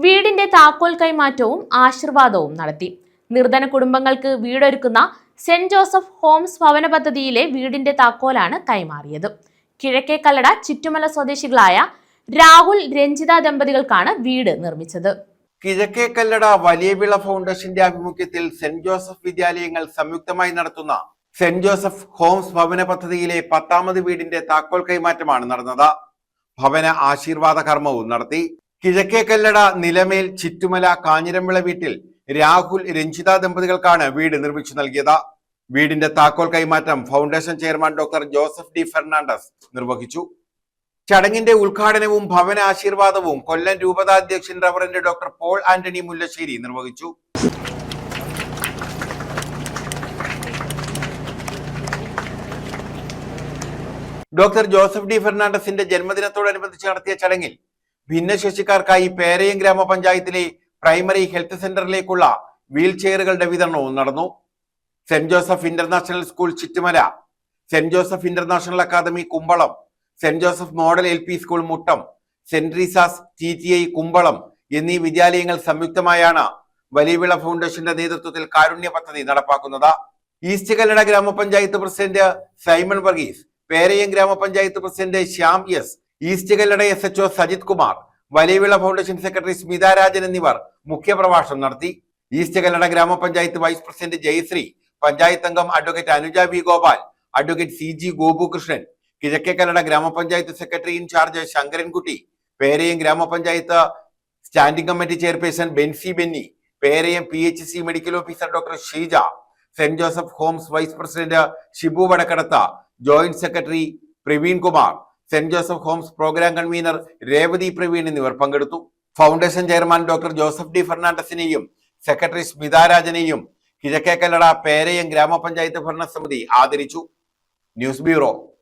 വീടിന്റെ താക്കോൽ കൈമാറ്റവും ആശീർവാദവും നടത്തി. നിർധന കുടുംബങ്ങൾക്ക് വീടൊരുക്കുന്ന സെന്റ് ജോസഫ് ഹോംസ് ഭവന പദ്ധതിയിലെ വീടിന്റെ താക്കോലാണ് കൈമാറിയത്. കിഴക്കേക്കല്ലട ചിറ്റുമല സ്വദേശികളായ രാഹുൽ രഞ്ജിത ദമ്പതികൾക്കാണ് വീട് നിർമ്മിച്ചത്. കിഴക്കേക്കല്ലട വലിയവിള ഫൗണ്ടേഷന്റെ ആഭിമുഖ്യത്തിൽ സെന്റ് ജോസഫ് വിദ്യാലയങ്ങൾ സംയുക്തമായി നടത്തുന്ന സെന്റ് ജോസഫ് ഹോംസ് ഭവന പദ്ധതിയിലെ 10ാമത് വീടിന്റെ താക്കോൽ കൈമാറ്റമാണ് നടന്നത്. ഭവന ആശീർവാദ കർമ്മവും നടത്തി. കിഴക്കേക്കല്ലട നിലമേൽ ചിറ്റുമല കാഞ്ഞിരംവിള വീട്ടിൽ രാഹുൽ രഞ്ജിത ദമ്പതികൾക്കാണ് വീട് നിർമ്മിച്ചു നൽകിയത്. വീടിന്റെ താക്കോൽ കൈമാറ്റം foundation chairman doctor Joseph D Fernandes നിർവഹിച്ചു. ചടങ്ങിന്റെ ഉദ്ഘാടനവും ഭവന ആശീർവാദവും കൊല്ലം രൂപതാധ്യക്ഷൻ reverend doctor Paul Antony Mullassery നിർവഹിച്ചു. ഡോക്ടർ ജോസഫ് ഡി ഫെർണാണ്ടസിന്റെ ജന്മദിനത്തോടനുബന്ധിച്ച് നടത്തിയ ചടങ്ങിൽ ഭിന്നശേഷിക്കാർക്കായി പേരയം ഗ്രാമപഞ്ചായത്തിലെ പ്രൈമറി ഹെൽത്ത് സെന്ററിലേക്കുള്ള വീൽ ചെയറുകളുടെ വിതരണവും നടന്നു. Saint Joseph international school Chittumala, saint Joseph international academy Kumbalam, saint Joseph model LP school Muttam, saint Teresa's TTI Kumbalam എന്നീ വിദ്യാലയങ്ങൾ സംയുക്തമായാണ് വലിയവിള ഫൗണ്ടേഷന്റെ നേതൃത്വത്തിൽ കാരുണ്യ പദ്ധതി നടപ്പാക്കുന്നത്. ഈസ്റ്റ് കല്ലട ഗ്രാമപഞ്ചായത്ത് പ്രസിഡന്റ് സൈമൺ വർഗീസ്, പേരയം ഗ്രാമപഞ്ചായത്ത് president Shyam S, east Kallada SHO Sajith Kumar, Valiyavila foundation secretary Smitha Rajan എന്നിവർ മുഖ്യപ്രഭാഷണം നടത്തി. ഈസ്റ്റ് കല്ലട ഗ്രാമപഞ്ചായത്ത് വൈസ് പ്രസിഡന്റ് ജയശ്രീ, പഞ്ചായത്ത് അംഗം advocate Anuja V Gopal, advocate CG Gopukrishnan, Kizhakkekallada grama panchayat secretary in charge Sankarankutty, Perayam grama panchayat standing committee chairperson Bency Benny, Perayam PHC medical officer doctor Sheeja, saint Joseph homes vice president Shibu Vadakkadatha, joint secretary Praveen Kumar, saint Joseph homes programme convener Revathi Praveen എന്നിവർ പങ്കെടുത്തു. Foundation chairman doctor Joseph D ഫെർണാണ്ടസിനെയും secretary Smitha രാജനെയും കിഴക്കേക്കല്ലട പേരയം ഗ്രാമപഞ്ചായത്ത് ഭരണസമിതി ആദരിച്ചു. News bureau.